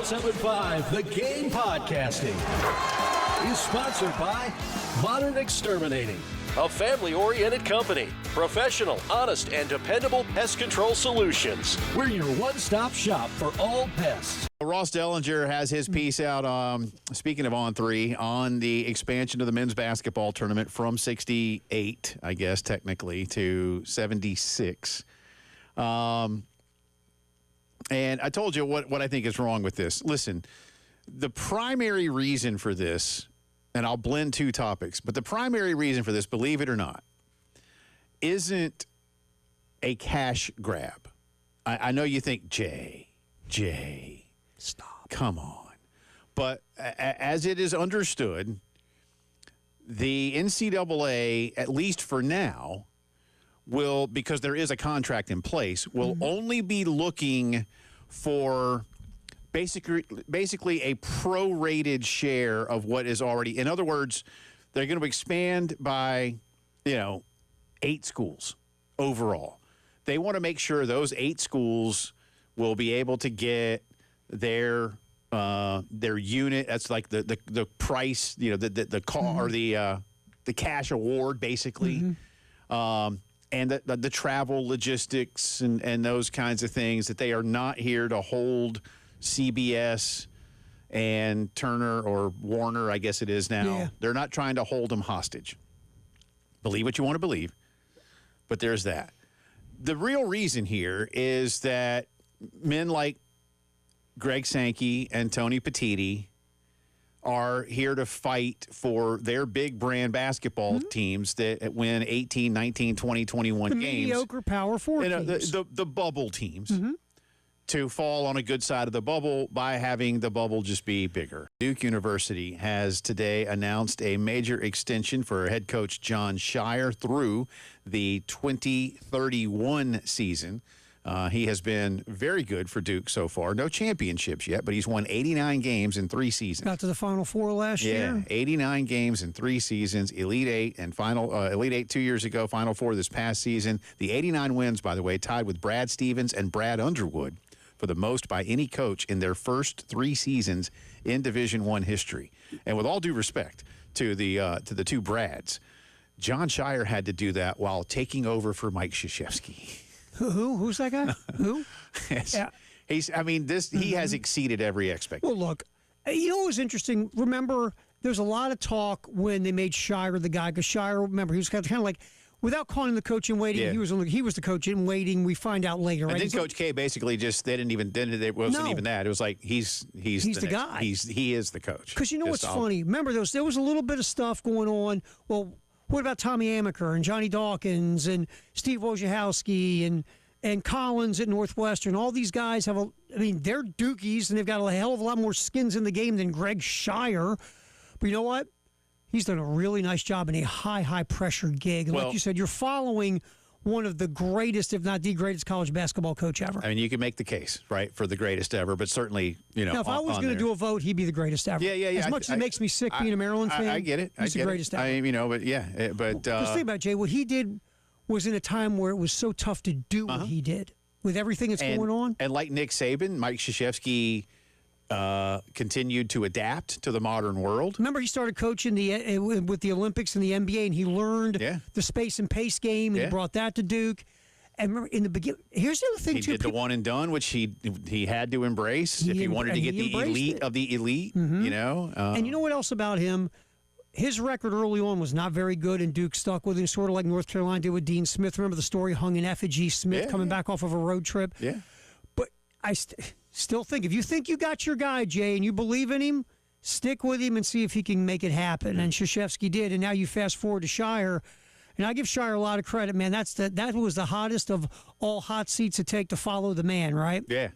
107.5 The Game Podcasting is sponsored by Modern Exterminating, a family-oriented company. Professional, honest, and dependable pest control solutions. We're your one-stop shop for all pests. Ross Dellinger has his piece out, speaking of On 3, on the expansion of the men's basketball tournament from 68, I guess, technically, to 76. And I told you what I think is wrong with this. Listen, the primary reason for this, and I'll blend two topics, but the primary reason for this, believe it or not, isn't a cash grab. I know you think, Jay, stop. Come on. But as it is understood, the NCAA, at least for now, will, because there is a contract in place, will only be looking for basically a prorated share of what is already. In other words, they're going to expand by, 8 schools overall. They want to make sure those 8 schools will be able to get their unit. That's like the price, the call or the cash award, basically. And the travel logistics and those kinds of things, that they are not here to hold CBS and Turner or Warner, I guess it is now. Yeah. They're not trying to hold them hostage. Believe what you want to believe, but there's that. The real reason here is that men like Greg Sankey and Tony Petitti are here to fight for their big brand basketball teams that win 18, 19, 20, 21 the games. Mediocre Power 4 teams. The bubble teams to fall on a good side of the bubble by having the bubble just be bigger. Duke University has today announced a major extension for head coach John Scheyer through the 2031 season. He has been very good for Duke so far. No championships yet, but he's won 89 games in 3 seasons. Got to the Final Four last year. Yeah, 89 games in 3 seasons, Elite 8 and Elite 8 2 years ago, Final Four this past season. The 89 wins, by the way, tied with Brad Stevens and Brad Underwood for the most by any coach in their first 3 seasons in Division I history. And with all due respect to the two Brads, John Scheyer had to do that while taking over for Mike Krzyzewski. Who's that guy? Who? Yes. Yeah. He has exceeded every expectation. Well, look, what was interesting? Remember, there's a lot of talk when they made Scheyer the guy, because Scheyer, remember, he was kind of like, without calling him the coach in waiting, he was the coach in waiting. We find out later, right? And then Coach K basically it wasn't even that. It was like he's the guy. He is the coach. Because what's funny? Remember, there was a little bit of stuff going on. Well, what about Tommy Amaker and Johnny Dawkins and Steve Wojciechowski and Collins at Northwestern? All these guys they're Dukies, and they've got a hell of a lot more skins in the game than Greg Scheyer. But you know what? He's done a really nice job in a high pressure gig. And like you said, you're following one of the greatest, if not the greatest, college basketball coach ever. I mean, you can make the case, right, for the greatest ever, but certainly, Now, if I was going to do a vote, he'd be the greatest ever. Yeah. As much as it makes me sick being a Maryland fan, I get it. he's the greatest ever. Because think about it, Jay, what he did was in a time where it was so tough to do what he did with everything that's going on. And like Nick Saban, Mike Krzyzewski continued to adapt to the modern world. Remember, he started coaching with the Olympics and the NBA, and he learned the space and pace game, and he brought that to Duke. And remember, in the beginning, here's the other thing, too. He did the one and done, which he had to embrace if he wanted to get the elite of the elite, And you know what else about him? His record early on was not very good, and Duke stuck with him, sort of like North Carolina did with Dean Smith. Remember the story, hung in effigy Smith coming back off of a road trip? Yeah. But I still think, if you think you got your guy, Jay, and you believe in him, stick with him and see if he can make it happen. And Krzyzewski did, and now you fast forward to Scheyer. And I give Scheyer a lot of credit, man. That was the hottest of all hot seats to take to follow the man, right? Yeah.